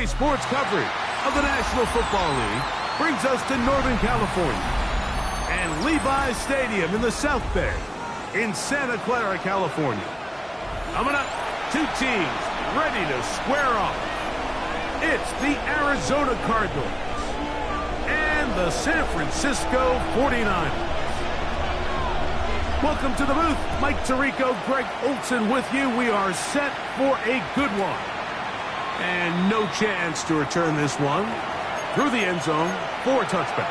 Today's sports coverage of the National Football League brings us to Northern California and Levi's Stadium in the South Bay in Santa Clara, California. Coming up, two teams ready to square off. It's the Arizona Cardinals and the San Francisco 49ers. Welcome to the booth. Mike Tirico, Greg Olson with you. We are set for a good one. And no chance to return this one through the end zone for a touchback.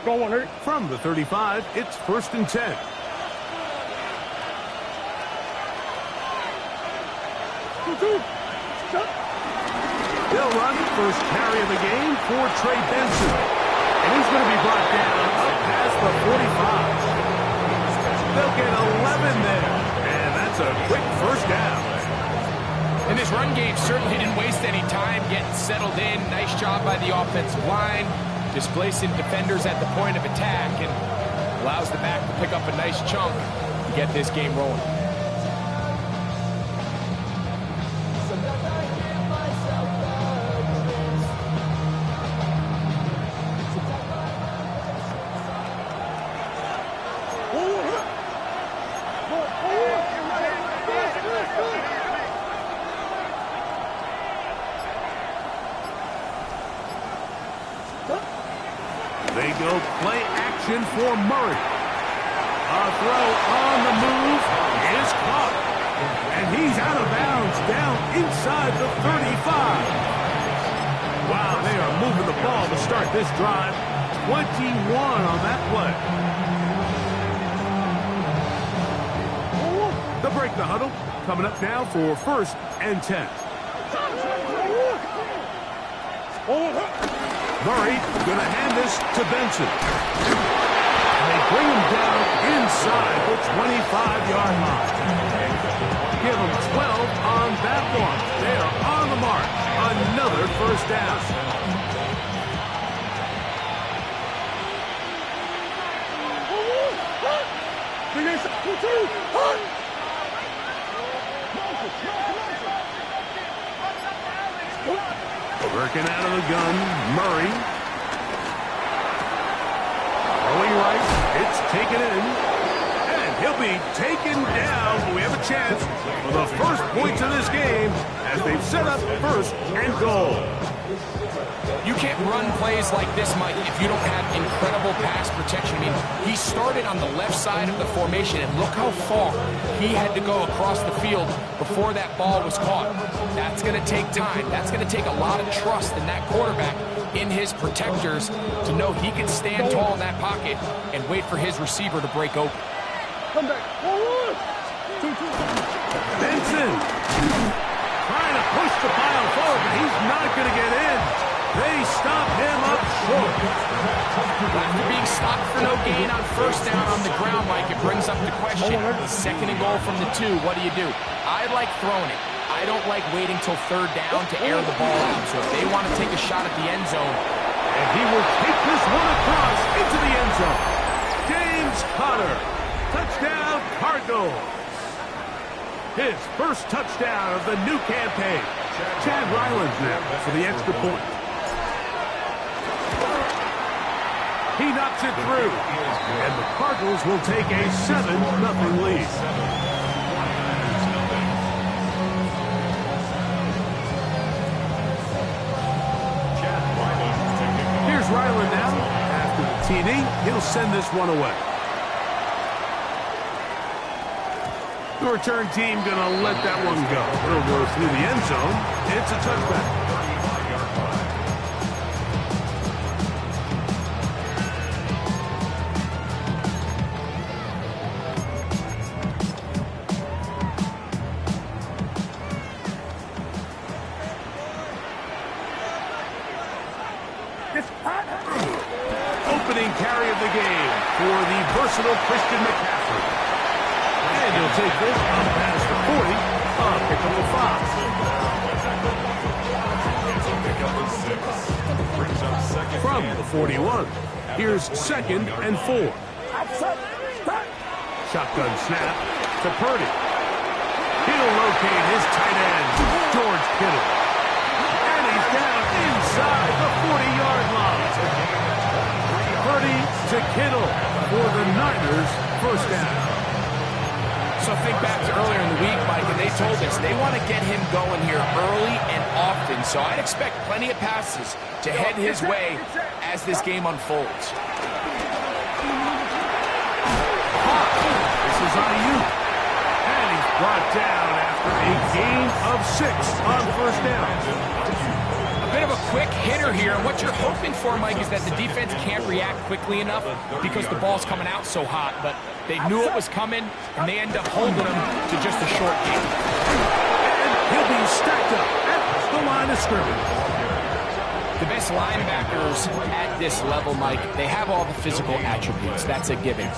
Going from the 35, it's 1st and 10. They'll run first carry of the game for Trey Benson. And he's going to be brought down up past the 45. They'll get 11 there. And that's a quick first down. And this run game certainly didn't waste any time getting settled in. Nice job by the offensive line, displacing defenders at the point of attack, and allows the back to pick up a nice chunk to get this game rolling. They go play action for Murray. A throw on the move is caught. And he's out of bounds down inside the 35. Wow, they are moving the ball to start this drive. 21 on that play. They'll break the huddle. Coming up now for 1st and 10. Murray going to hand this to Benson. They bring him down inside the 25-yard line. Give him 12 on that one. They are on the mark. Another first down. Working out of the gun, Murray. Throwing right, it's taken in. And he'll be taken down. We have a chance for the first points of this game as they've set up 1st and goal. You can't run plays like this, Mike, if you don't have incredible pass protection. I mean, he started on the left side of the formation, and look how far he had to go across the field before that ball was caught. That's going to take time. That's going to take a lot of trust in that quarterback, in his protectors, to know he can stand tall in that pocket and wait for his receiver to break open. Come back. Benson trying to push the pile forward, but he's not going to get in. They stop him up short. After being stopped for no gain on 1st down on the ground, Mike, it brings up the question. 2nd and goal from the 2, what do you do? I like throwing it. I don't like waiting till 3rd down to air the ball out. So if they want to take a shot at the end zone. And he will take this one across into the end zone. James Conner. Touchdown, Cardinals. His first touchdown of the new campaign. Chad Ryland now for the extra point. He knocks it through. And the Cardinals will take a 7-0 lead. Here's Ryland now. After the TD, he'll send this one away. The return team going to let that one go. It'll go through the end zone. It's a touchback. Opening carry of the game for the versatile Christian McCaffrey. And he'll take this up past the 40, pick up the 5. From the 41, here's 2nd and 4. Shotgun snap to Purdy. He'll locate his tight end, George Kittle. And he's down inside the 40-yard line. Purdy to Kittle for the Niners' first down. So think back to earlier in the week, Mike, and they told us they want to get him going here early and often. So I'd expect plenty of passes to head his way as this game unfolds. This is Ayuk. And he's brought down after a gain of 6 on first down. A bit of a quick hitter here. And what you're hoping for, Mike, is that the defense can't react quickly enough because the ball's coming out so hot. But they knew it was coming, and they end up holding him to just a short game. And he'll be stacked up at the line of scrimmage. The best linebackers at this level, Mike, they have all the physical attributes. That's a given.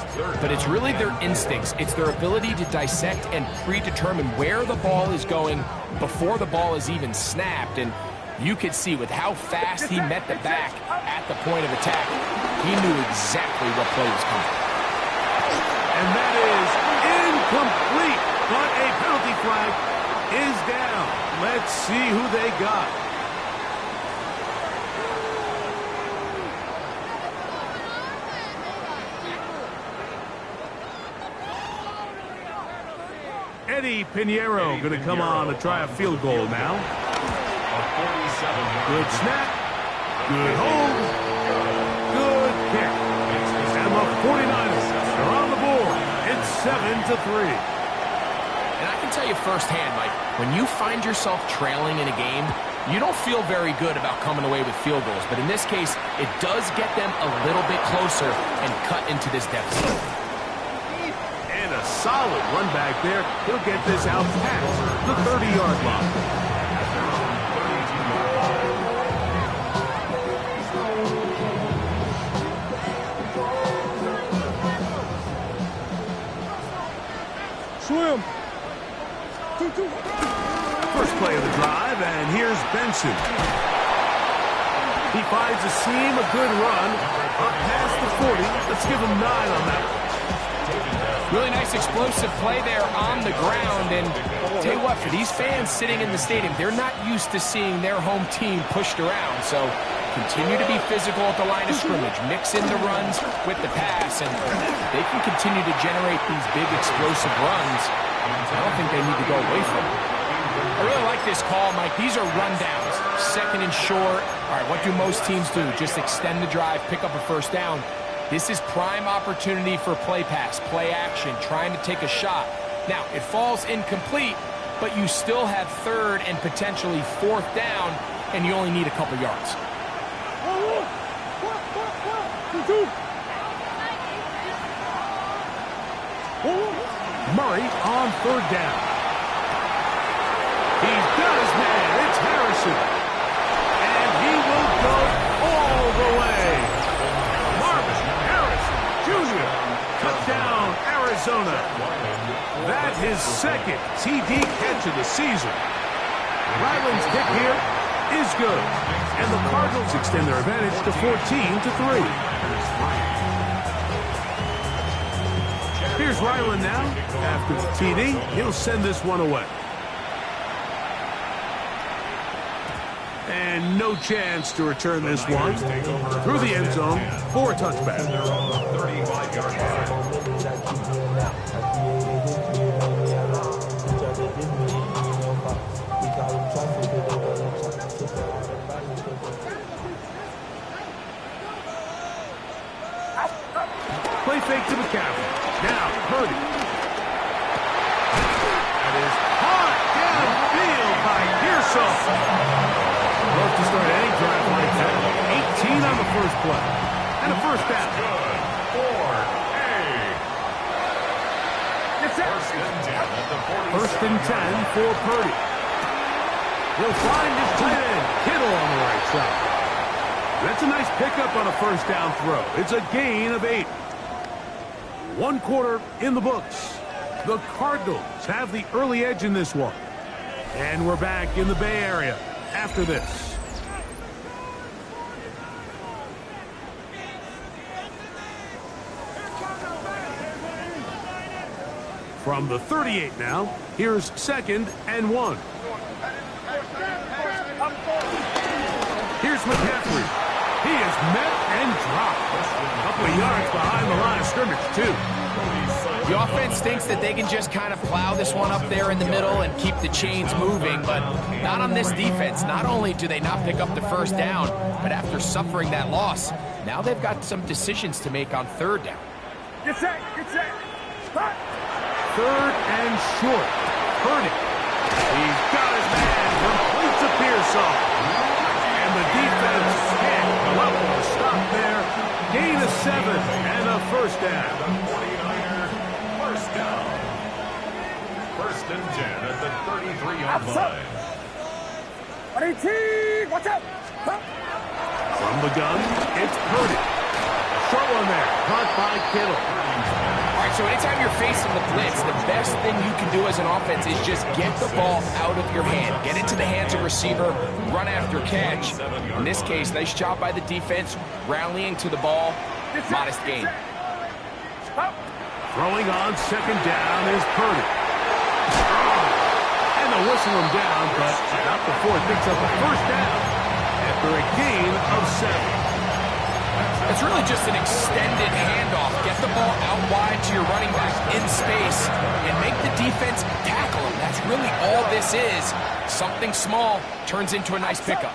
But it's really their instincts. It's their ability to dissect and predetermine where the ball is going before the ball is even snapped. And you could see with how fast he met the back at the point of attack, he knew exactly what play was coming. And that is incomplete. But a penalty flag is down. Let's see who they got. Eddie Pinheiro going to come on to try a field goal now. Good snap. Good hold. Good kick. And the 49ers are on the board. It's 7-3. And I can tell you firsthand, Mike, when you find yourself trailing in a game, you don't feel very good about coming away with field goals. But in this case, it does get them a little bit closer and cut into this deficit. And a solid run back there. He'll get this out past the 30-yard line. Swim. First play of the drive, and here's Benson. He finds a seam, a good run, up past the 40. Let's give him 9 on that. Really nice explosive play there on the ground. And tell you what, for these fans sitting in the stadium, they're not used to seeing their home team pushed around. So continue to be physical at the line of scrimmage. Mix in the runs with the pass, and they can continue to generate these big explosive runs. I don't think they need to go away from it. I really like this call, Mike. These are rundowns. 2nd and short. All right, what do most teams do? Just extend the drive, pick up a first down. This is prime opportunity for play pass, play action, trying to take a shot. Now, it falls incomplete, but you still have 3rd and potentially 4th down, and you only need a couple yards. Murray on 3rd down. He's got his man. It's Harrison. And he will go all the way. Marvin Harrison Jr. Touchdown, Arizona. That's his 2nd TD catch of the season. Ryland's kick here is good. And the Cardinals extend their advantage to 14-3. Here's Ryland now. After the TD, he'll send this one away. And no chance to return this one through the end zone for a touchback. Play fake to McCaffrey. Now, Purdy. That is hard downfield by Pearson. Love to start any drive like that. 18 on the first play. And a first down. First and 10 for Purdy. He'll find his tight end, Kittle, on the right side. That's a nice pickup on a first down throw. It's a gain of 8. 1 quarter in the books. The Cardinals have the early edge in this one. And we're back in the Bay Area after this. From the 38 now, here's 2nd and 1. Here's McCaffrey. He is met and dropped. A couple of yards behind the line of scrimmage, too. The offense thinks that they can just kind of plow this one up there in the middle and keep the chains moving, but not on this defense. Not only do they not pick up the first down, but after suffering that loss, now they've got some decisions to make on 3rd down. Get set, get set. Stop. 3rd and short. Purdy. He's got his man. Completes a Pearsall. And the defense can't come up with a stop there. Gain of 7 and a first down. 49er, first down. 1st and 10 at the 33-yard line. Watch out. From the gun, it's Purdy. Short one there. Caught by Kittle. All right, so anytime you're facing the blitz, the best thing you can do as an offense is just get the ball out of your hand. Get into the hands of receiver, run after catch. In this case, nice job by the defense, rallying to the ball. Modest gain. Throwing on 2nd down is Purdy. And they'll whistle him down, but not before it picks up a first down after a gain of 7. It's really just an extended handoff. Get the ball out wide to your running back in space and make the defense tackle him. That's really all this is. Something small turns into a nice pickup.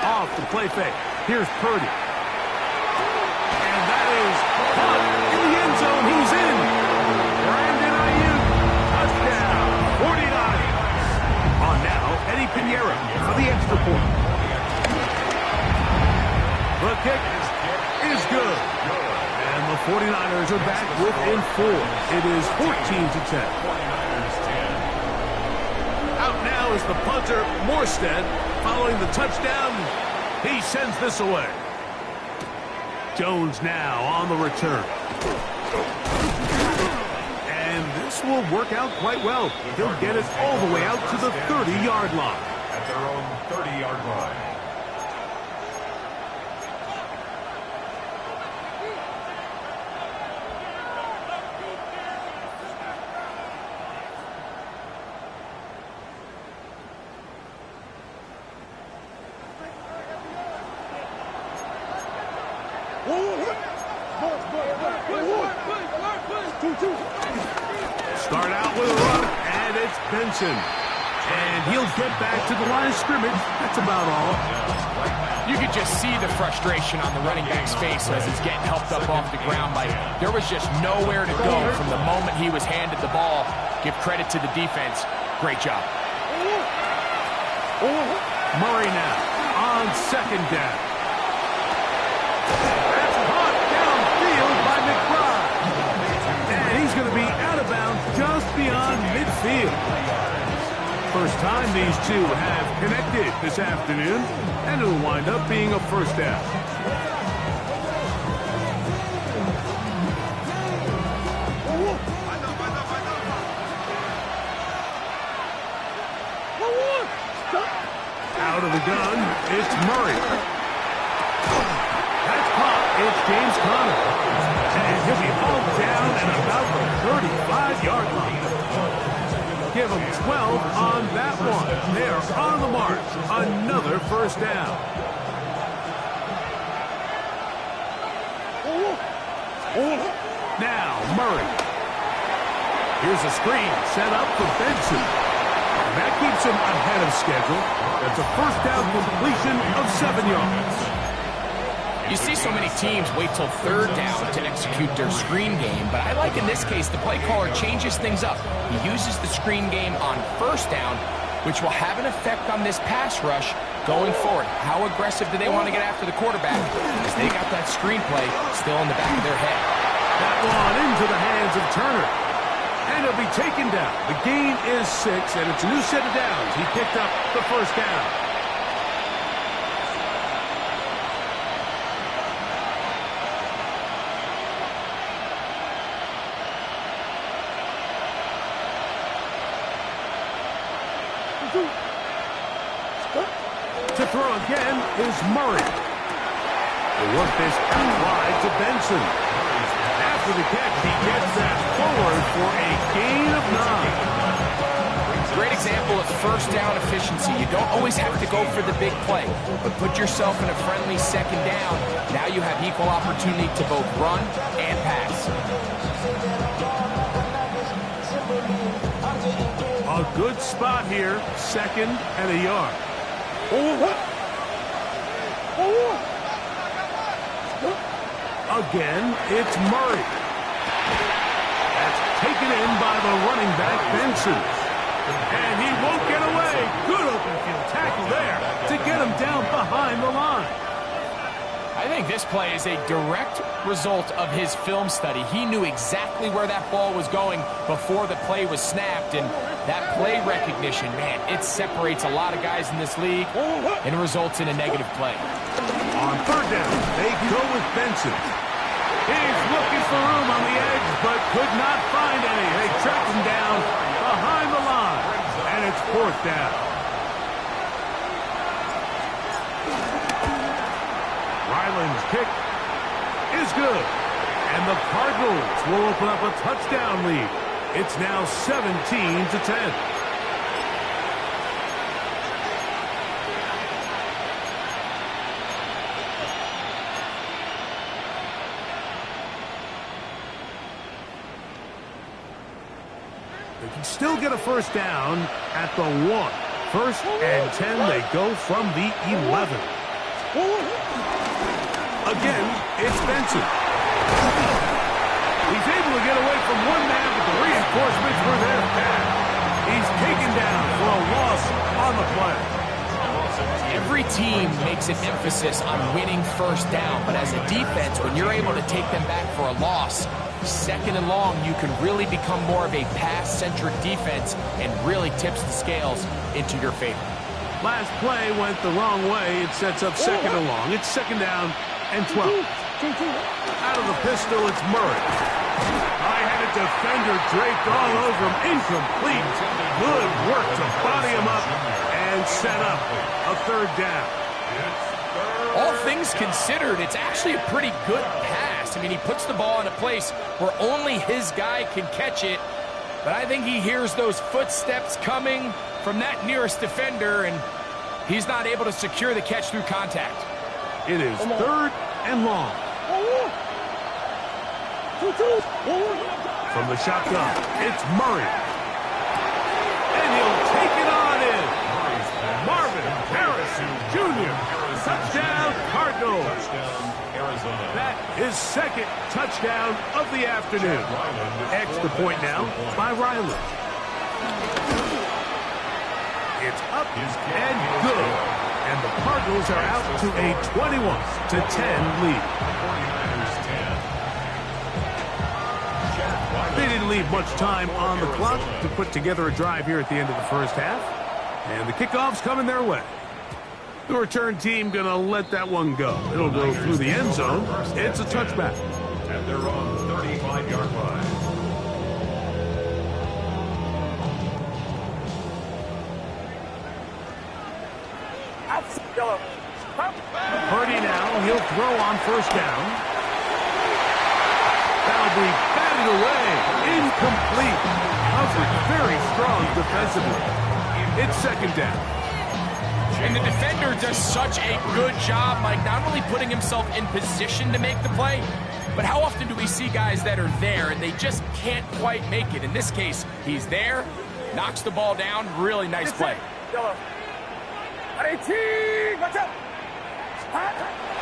Off the play fake. Here's Purdy. And that is caught in the end zone. He's in. Brandon Ayuk. Touchdown. 49. On now, Eddie Pinheiro for the extra point. The kick is good. And the 49ers are back within 4. It is 14-10. Out now is the punter, Morstead. Following the touchdown, he sends this away. Jones now on the return. And this will work out quite well. He'll get it all the way out to the 30-yard line. At their own 30-yard line. Start out with a run, and it's Benson. And he'll get back to the line of scrimmage. That's about all. You could just see the frustration on the running back's face as he's getting helped up off the ground. Like there was just nowhere to go from the moment he was handed the ball. Give credit to the defense. Great job. Murray now on 2nd down. That's caught downfield by McBride. And he's going to be out of bounds just beyond midfield. First time these two have connected this afternoon, and it'll wind up being a first down. Out of the gun, it's Murray. That's caught. It's James Conner. And he'll be hauled down at about the 35-yard line. Give them 12 on that one. They're on the march. Another first down. Now, Murray. Here's a screen set up for Benson. And that keeps him ahead of schedule. That's a first down completion of 7 yards. You see so many teams wait till 3rd down to execute their screen game, but I like in this case the play caller changes things up. He uses the screen game on 1st down, which will have an effect on this pass rush going forward. How aggressive do they want to get after the quarterback? Because they got that screen play still in the back of their head. That one into the hands of Turner. And he'll be taken down. The gain is 6, and it's a new set of downs. He picked up the first down. To throw again is Murray. They work this out wide to Benson. After after the catch. He gets that forward for a gain of 9. Great example of first down efficiency. You don't always have to go for the big play, but put yourself in a friendly second down. Now you have equal opportunity to both run and pass. A good spot here, 2nd and a yard. Again, it's Murray. That's taken in by the running back, Benson. And he won't get away. Good open field tackle there to get him down behind the line. I think this play is a direct result of his film study. He knew exactly where that ball was going before the play was snapped, and that play recognition, man, it separates a lot of guys in this league, and it results in a negative play. On 3rd down, they go with Benson. He's looking for room on the edge, but could not find any. They track him down behind the line, and it's 4th down. Ryland's kick is good, and the Cardinals will open up a touchdown lead. It's now 17-10. They can still get a first down at the 1. 1st and 10, they go from the 11. Again, it's Benson. He's able to get away from one man, but the reinforcements were there fast. He's taken down for a loss on the play. Every team makes an emphasis on winning first down, but as a defense, when you're able to take them back for a loss, 2nd and long, you can really become more of a pass-centric defense and really tips the scales into your favor. Last play went the wrong way. It sets up 2nd and long. It's 2nd down and 12. Out of the pistol, it's Murray. High-headed defender draped all over him. Incomplete. Good work to body him up and set up a 3rd down. All things considered, it's actually a pretty good pass. I mean, he puts the ball in a place where only his guy can catch it, but I think he hears those footsteps coming from that nearest defender, and he's not able to secure the catch through contact. It is 3rd and long. From the shotgun, it's Murray. And he'll take it on in. Marvin Harrison Jr. Touchdown, Cardinals. That is 2nd touchdown of the afternoon. Extra point now by Riley. It's up and good. And the Cardinals are out to a 21-10 lead. They didn't leave much time on the clock to put together a drive here at the end of the first half. And the kickoff's coming their way. The return team going to let that one go. It'll go through the end zone. It's a touchback. At their own 35-yard line. Purdy now, he'll throw on 1st down. That'll be batted away. Incomplete. Coverage very strong defensively. It's 2nd down. And the defender does such a good job, Mike, not only putting himself in position to make the play, but how often do we see guys that are there and they just can't quite make it? In this case, he's there, knocks the ball down, really nice play.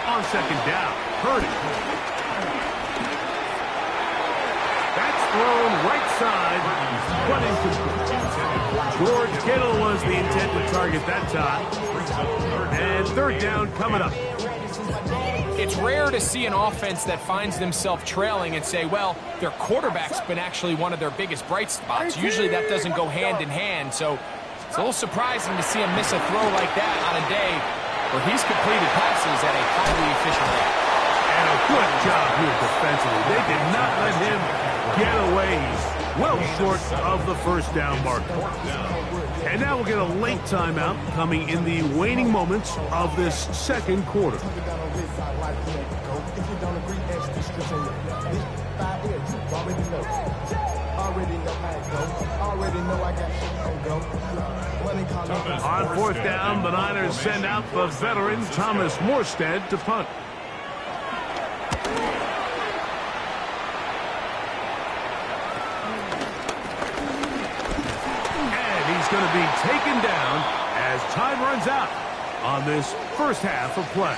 On 2nd down, Purdy. That's thrown right side, but incomplete. George Kittle was the intended target that time. And 3rd down coming up. It's rare to see an offense that finds themselves trailing and say, well, their quarterback's been actually one of their biggest bright spots. Usually that doesn't go hand in hand, so it's a little surprising to see him miss a throw like that on a day where he's completed passes at a highly efficient rate. And a good job here defensively. They did not let him get away. He's well short of the 1st down marker. And now we'll get a late timeout coming in the waning moments of this 2nd quarter. On fourth down, the Niners send out the veteran Thomas Morstead to punt. And he's going to be taken down as time runs out on this first half of play.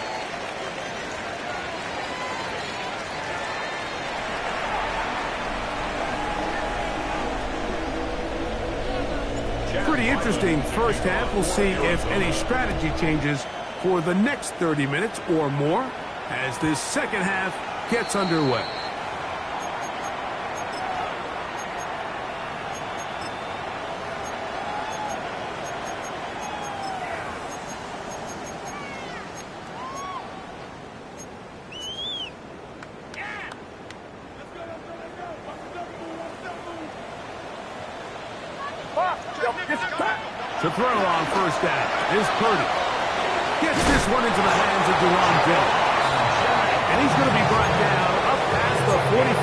Pretty interesting first half. We'll see if any strategy changes for the next 30 minutes or more as this second half gets underway. To throw on first down is Purdy. Gets this one into the hands of Dragonz. And he's going to be brought down up past the 45.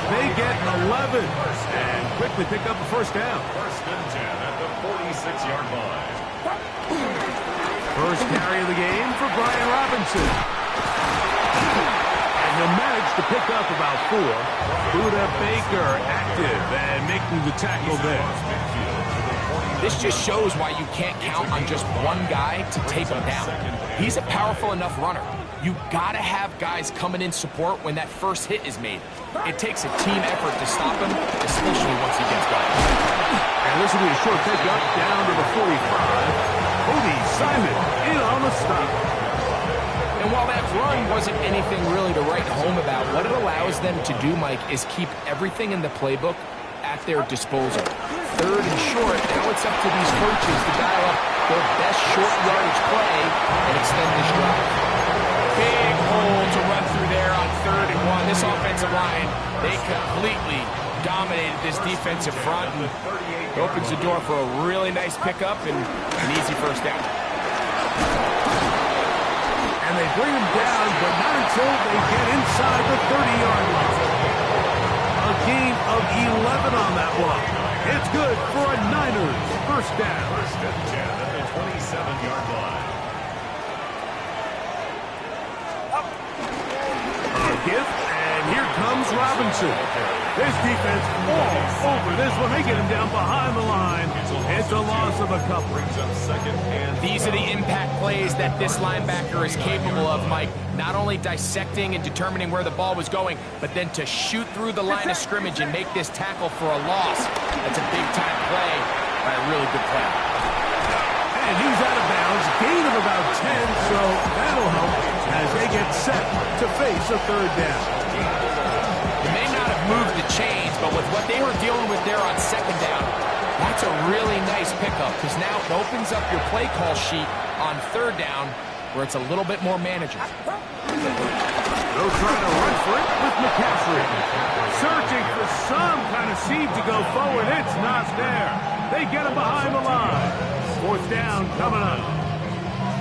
They get 11 and quickly pick up the first down. First and 10 at the 46-yard line. First carry of the game for Brian Robinson. And he'll manage to pick up about 4. Buda Baker active and making the tackle there. This just shows why you can't count on just one guy to take him down. He's a powerful enough runner. You gotta have guys coming in support when that first hit is made. It takes a team effort to stop him, especially once he gets going. And this will be a short pickup down to the 45. Cody Simon in on the stop. And while that run wasn't anything really to write home about, what it allows them to do, Mike, is keep everything in the playbook at their disposal. Third and short, now it's up to these coaches to dial up their best short yardage play and extend this drive. Big hole to run through there on 3rd and 1. This offensive line, they completely dominated this defensive front and opens the door for a really nice pickup and an easy first down. And they bring him down, but not until they get inside the 30-yard line. A gain of 11 on that one. It's good for a Niners first down. First and 10 at the 27-yard line. A gift, and here comes Robinson. This defense all over this one. They get him down behind the line. It's a loss of a couple. These are the impact plays that this linebacker is capable of, Mike. Not only dissecting and determining where the ball was going, but then to shoot through the line of scrimmage and make this tackle for a loss. That's a big-time play by a really good player. And he's out of bounds, gain of about 10, so that'll help as they get set to face a third down. They may not have moved the chains, but with what they were dealing with there on second down, that's a really nice pickup because now it opens up your play call sheet on 3rd down where it's a little bit more manageable. They'll try to run for it with McCaffrey. Searching for some kind of seed to go forward. It's not there. They get him behind the line. 4th down coming up.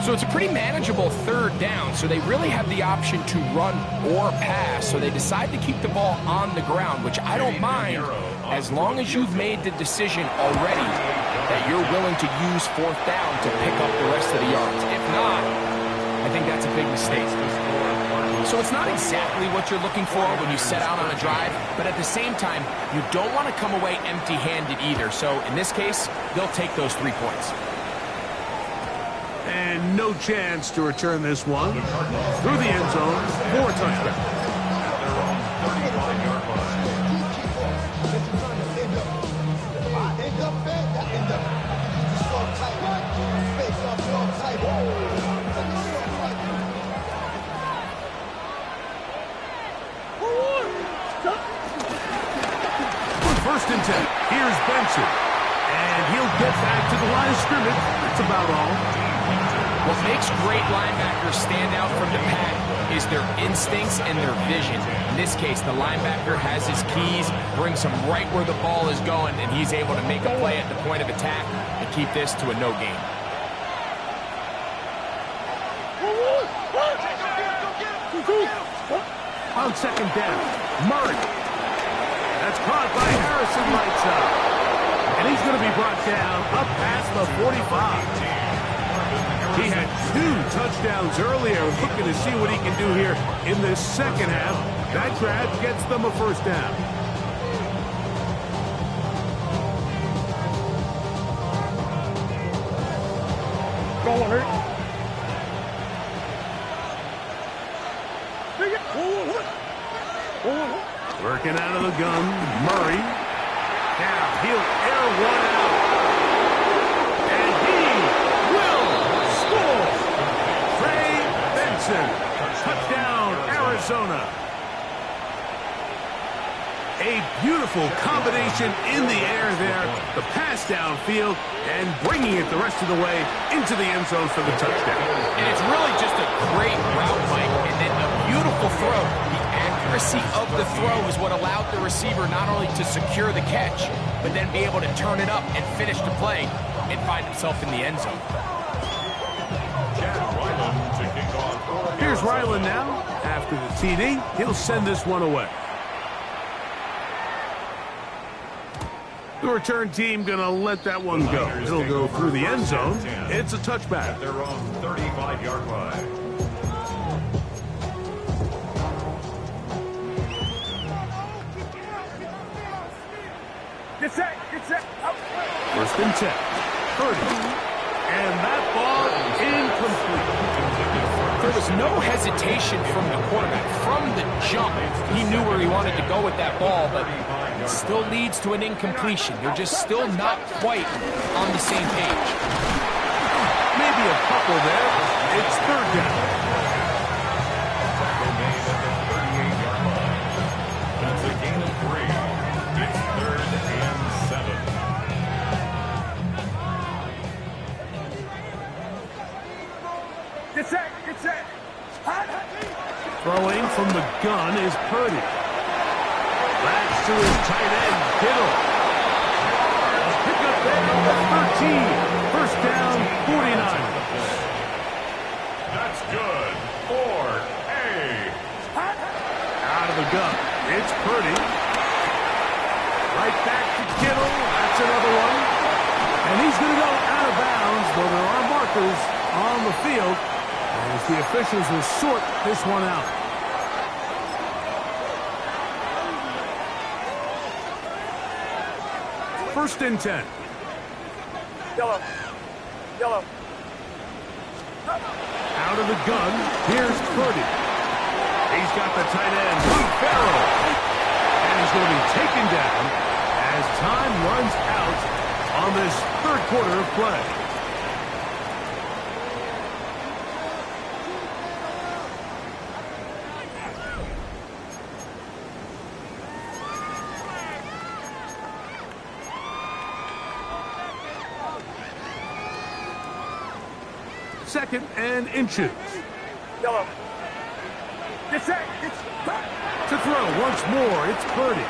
So it's a pretty manageable 3rd down, so they really have the option to run or pass, so they decide to keep the ball on the ground, which I don't mind as long as you've made the decision already that you're willing to use 4th down to pick up the rest of the yards. If not, I think that's a big mistake. So it's not exactly what you're looking for when you set out on a drive, but at the same time, you don't want to come away empty-handed either. So in this case, they'll take those 3 points. And no chance to return this one through the end zone for a touchdown. First and 10. Here's Benson. And he'll get back to the line of scrimmage. That's about all. What makes great linebackers stand out from the pack is their instincts and their vision. In this case, the linebacker has his keys, brings him right where the ball is going, and he's able to make a play at the point of attack and keep this to a no gain. On second down, Murray. That's caught by Harrison right side. And he's going to be brought down up past the 45. He had 2 touchdowns earlier, looking to see what he can do here in this second half. That grab gets them a first down. Go on, hurt. Working out of the gun, Murray. Now he'll air one out. And he will score. Trey Benson. Touchdown, Arizona. A beautiful combination in the air there. The pass downfield and bringing it the rest of the way into the end zone for the touchdown. And it's really just a great route, Mike, and then a beautiful throw. The accuracy of the throw is what allowed the receiver not only to secure the catch, but then be able to turn it up and finish the play and find himself in the end zone. Here's Ryland now. After the TD, he'll send this one away. The return team going to let that one go. It'll go through the end zone. It's a touchback. At their own 35-yard line. Get set, get set. Up. First and 10. 30. And that ball incomplete. There was no hesitation from the quarterback. From the jump, he knew where he wanted to go with that ball, but it still leads to an incompletion. They're just still not quite on the same page. Maybe a couple there. It's third down. That's a gain of 3. It's 3rd and 7. Get set, get set. Throwing from the gun is Purdy. That's to his tight end, Kittle. Pick up there at 13. First down, 49. That's good for A. Out of the gun. It's Purdy. Right back to Kittle. That's another one. And he's going to go out of bounds, though there are markers on the field, as the officials will sort this one out. First and 10. Yellow. Yellow. Out of the gun, here's Purdy. He's got the tight end, Luke Farrell. And he's going to be taken down as time runs out on this third quarter of play. Second and inches. Yellow. Get set, get set. To throw once more, it's Purdy.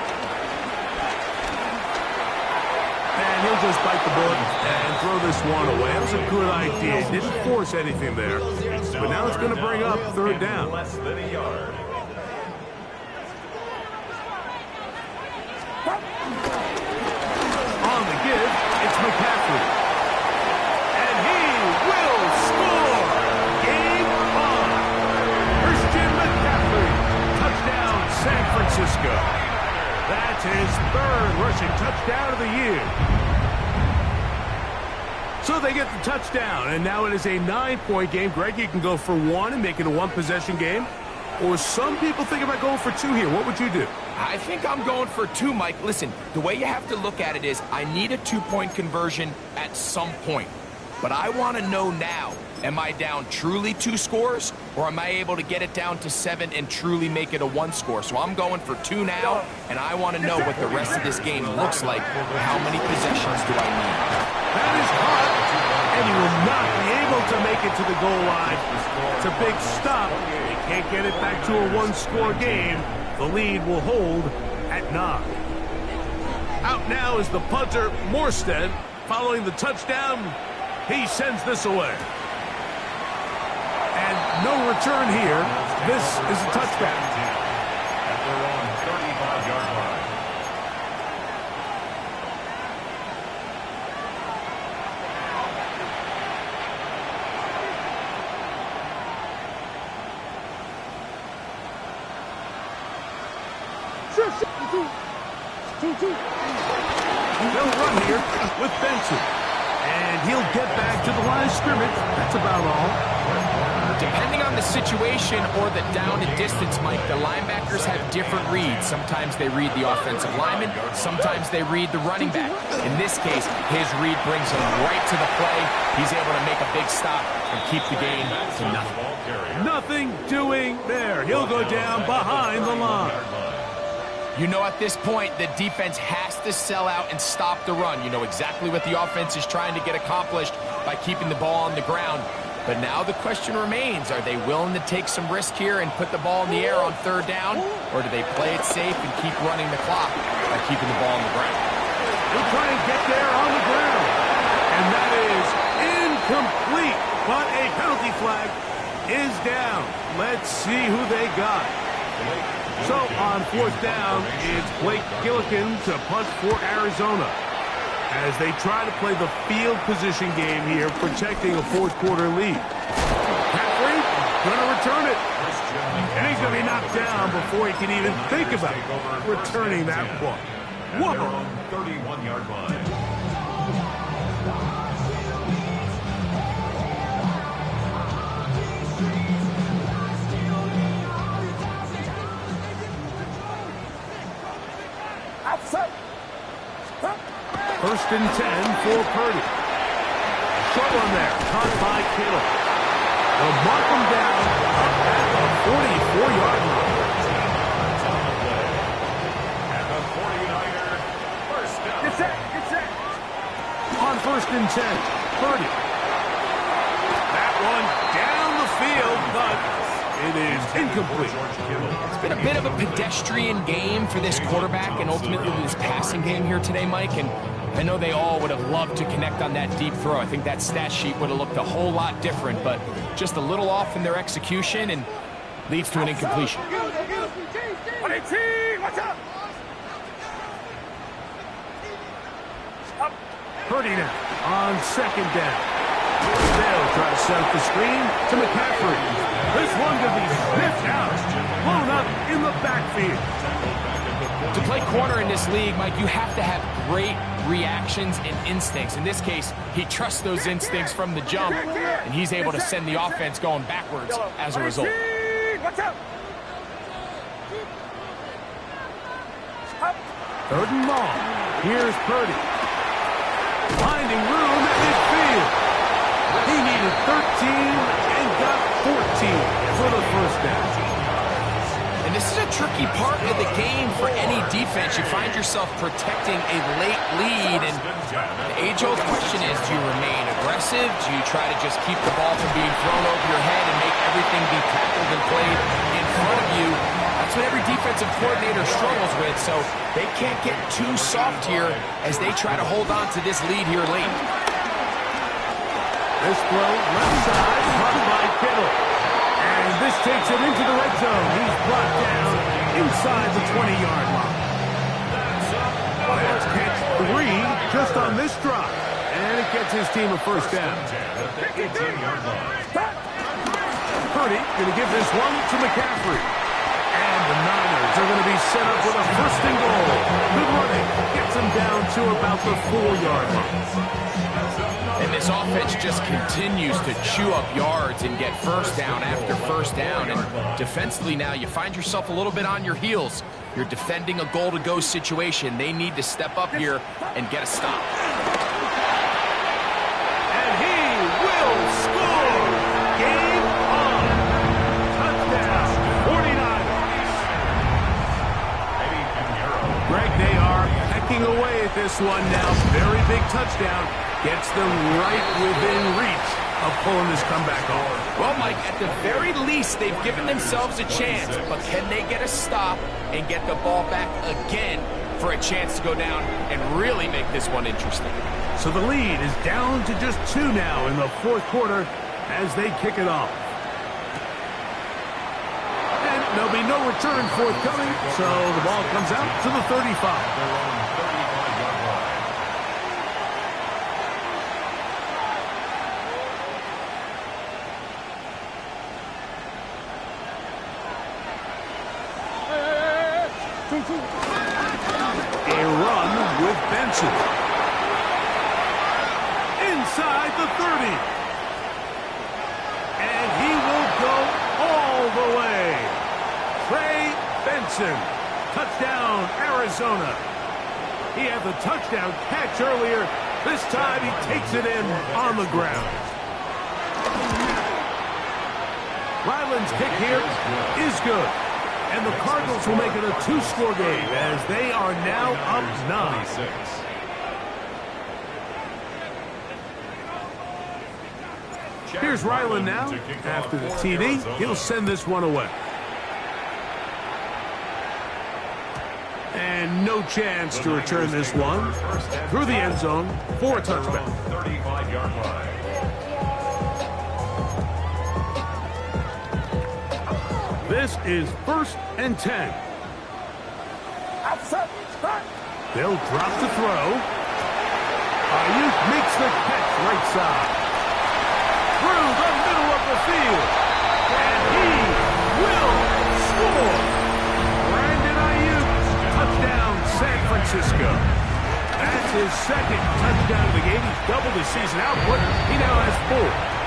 And he'll just bite the bullet and throw this one away. That was a good idea. Didn't force anything there. But now it's going to bring up third down. Less than a yard. On the give, it's McCaffrey. And he will score! Game on! Christian McCaffrey. Touchdown, San Francisco. That's his third rushing touchdown of the year. So they get the touchdown, and now it is a 9-point game. Greg, you can go for 1 and make it a 1-possession game. Or some people think about going for 2 here. What would you do? I think I'm going for 2, Mike. Listen, the way you have to look at it is I need a 2-point conversion at some point. But I want to know now, am I down truly 2 scores, or am I able to get it down to 7 and truly make it a 1 score? So I'm going for 2 now, and I want to know what the rest of this game looks like. How many possessions do I need? That is caught, and he will not be able to make it to the goal line. It's a big stop. They can't get it back to a 1-score game. The lead will hold at 9. Out now is the punter, Morstead. Following the touchdown, he sends this away. And no return here. This is a touchback. At their own They'll run here with Benson. And he'll get back to the line of scrimmage. That's about all. Depending on the situation or the down and distance, Mike, the linebackers have different reads. Sometimes they read the offensive lineman. Sometimes they read the running back. In this case, his read brings him right to the play. He's able to make a big stop and keep the game to nothing. Nothing doing there. He'll go down behind the line. You know, at this point, the defense has to sell out and stop the run. You know exactly what the offense is trying to get accomplished by keeping the ball on the ground. But now the question remains, are they willing to take some risk here and put the ball in the air on third down? Or do they play it safe and keep running the clock by keeping the ball on the ground? They'll try and get there on the ground. And that is incomplete. But a penalty flag is down. Let's see who they got. So on fourth down, it's Blake Gillikin to punt for Arizona as they try to play the field position game here, protecting a fourth quarter lead. Caffrey going to return it. And he's going to be knocked down before he can even think about returning that one. Whoa! 31-yard line. First and 10 for Purdy. Short one there, caught by Kittle. They'll mark him down up at the 44-yard line. At the 49er, first down. Get set, get set. On first and 10, Purdy. That one down the field, but it is incomplete. It's been a bit of a pedestrian game for this quarterback and ultimately this passing game here today, Mike. And I know they all would have loved to connect on that deep throw. I think that stat sheet would have looked a whole lot different, but just a little off in their execution and leads to an incompletion. Purdy now on second down. They'll try to set up the screen to McCaffrey. This one going to be sniffed out, blown up in the backfield. To play corner in this league, Mike, you have to have great reactions and instincts. In this case, he trusts those instincts from the jump, and he's able to send the offense going backwards as a result. Third and long. Here's Purdy. Finding room at midfield. He needed 13 and got 14 for the first down. And this is a tricky part of the game for any defense. You find yourself protecting a late lead, and the age-old question is, do you remain aggressive? Do you try to just keep the ball from being thrown over your head and make everything be tackled and played in front of you? That's what every defensive coordinator struggles with, so they can't get too soft here as they try to hold on to this lead here late. This throw, left side, caught by Kittle. And this takes him into the red zone. He's brought down inside the 20-yard line. That's catch 3 just on this drive. And it gets his team a first down. Purdy going to give this one to McCaffrey. And the Niners are going to be set up with a first and goal. Good running gets them down to about the 4-yard line. And this offense just continues to chew up yards and get first down after first down. And defensively now, you find yourself a little bit on your heels. You're defending a goal-to-go situation. They need to step up here and get a stop. And he will score! Game on! Touchdown, 49ers! Greg, they are hacking away at this one now. Very big touchdown. Gets them right within reach of pulling this comeback off. Well, Mike, at the very least, they've given themselves a chance. But can they get a stop and get the ball back again for a chance to go down and really make this one interesting? So the lead is down to just 2 now in the fourth quarter as they kick it off. And there'll be no return forthcoming, so the ball comes out to the 35. A run with Benson. Inside the 30. And he will go all the way. Trey Benson. Touchdown, Arizona. He had the touchdown catch earlier. This time he takes it in on the ground. Ryland's kick here is good. And the Cardinals will make it a two-score game as they are now up 9. Here's Ryland now. After the TD, he'll send this one away. And no chance to return this one through the end zone for a touchback. 35-yard line. This is 1st and 10. They'll drop to throw. Ayuk makes the catch right side. Through the middle of the field. And he will score. Brandon Ayuk, touchdown San Francisco. That's his second touchdown of the game. He's doubled his season output. He now has 4.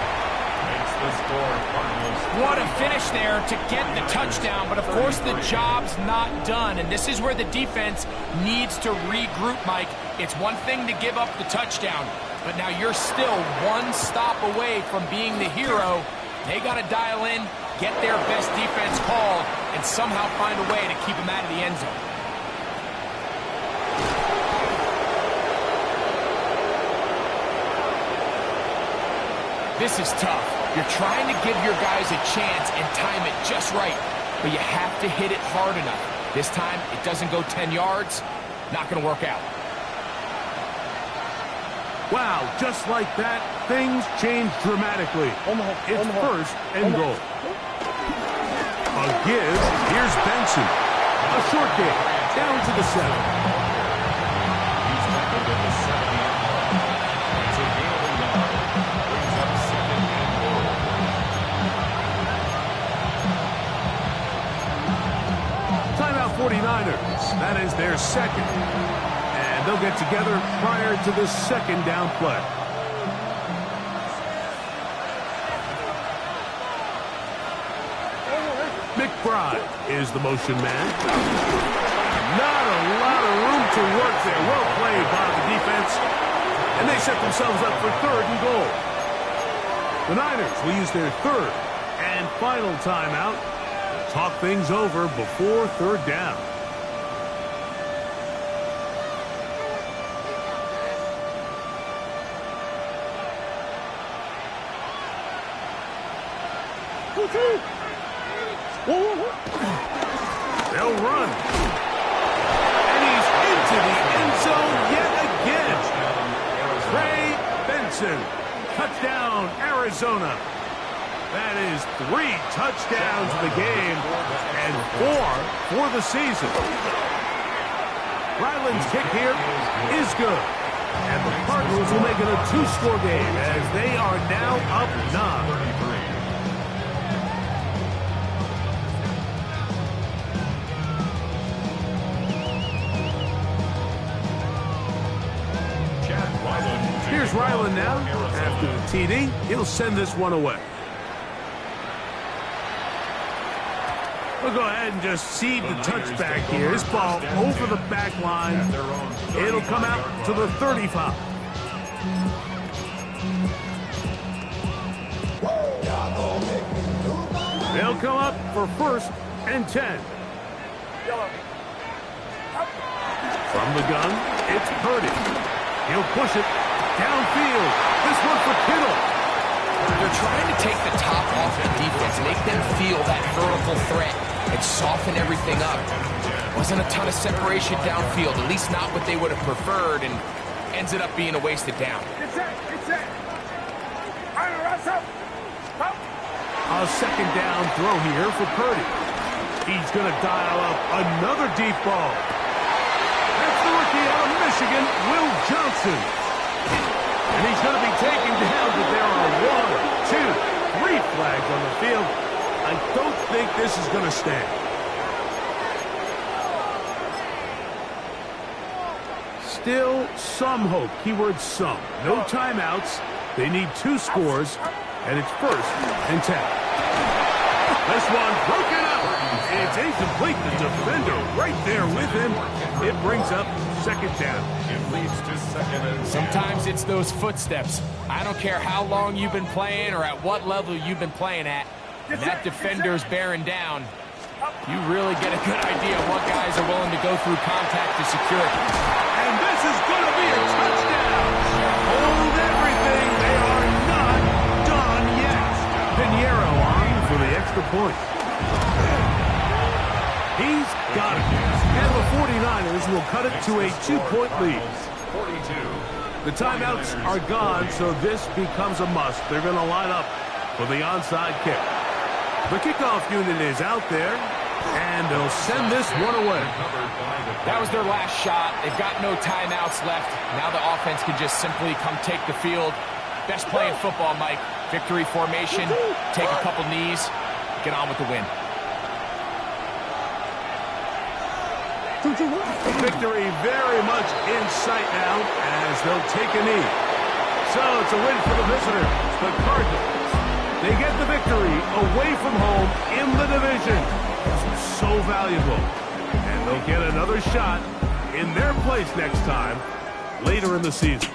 What a finish there to get the touchdown, but of course the job's not done, and this is where the defense needs to regroup, Mike. It's one thing to give up the touchdown, but now you're still one stop away from being the hero. They got to dial in, get their best defense called, and somehow find a way to keep them out of the end zone. This is tough. You're trying to give your guys a chance and time it just right, but you have to hit it hard enough. This time, it doesn't go 10 yards. Not going to work out. Wow, just like that, things change dramatically. It's 1st and goal. A give. Here's Benson. A short game. Down to the 7. He's tackled at the 7-yard line. It's a gain of 11. Brings up 2nd and goal. Timeout 49ers. That is their second. And they'll get together prior to the second down play. McBride is the motion man. Not a lot of room to work there. Well played by the defense. And they set themselves up for 3rd and goal. The Niners will use their 3rd and final timeout to talk things over before 3rd down. They'll run. And he's into the end zone yet again. Trey Benson. Touchdown, Arizona. That is 3 touchdowns in the game and 4 for the season. Ryland's kick here is good. And the Cardinals will make it a 2-score game as they are now up 9. Here's Ryland now. After the TD, he'll send this one away. We'll go ahead and just seed the touchback here. This ball over the back line. It'll come out to the 35. They'll come up for 1st and 10. From the gun, it's Purdy. He'll push it downfield. This one for Kittle. They're trying to take the top off the defense, make them feel that vertical threat, and soften everything up. Wasn't a ton of separation downfield, at least not what they would have preferred, and ends it up being a wasted down. A 2nd down throw here for Purdy. He's going to dial up another deep ball. That's the rookie out of Michigan, Will Johnson. And he's going to be taken down, but there are 1, 2, 3 flags on the field. I don't think this is going to stand. still some hope. Keyword some. No timeouts. They need 2 scores, and it's 1st and 10. This one broken up. It's incomplete. The defender right there with him. It brings up 2nd down. It leads to 2nd and 10. Sometimes it's those footsteps. I don't care how long you've been playing or at what level you've been playing at. When that defender's bearing down, you really get a good idea of what guys are willing to go through contact to secure it. And this is going to be a touchdown. Hold everything. They are not done yet. Pinheiro on for the extra point. He's got it. And the 49ers will cut it to a 2-point lead. 42. The timeouts are gone, so this becomes a must. They're going to line up for the onside kick. The kickoff unit is out there, and they'll send this one away. That was their last shot. They've got no timeouts left. Now the offense can just simply come take the field. Best play in football, Mike. Victory formation, take a couple knees, get on with the win. Victory very much in sight now as they'll take a knee. So it's a win for the visitors, the Cardinals. They get the victory away from home in the division. So valuable. And they'll get another shot in their place next time later in the season.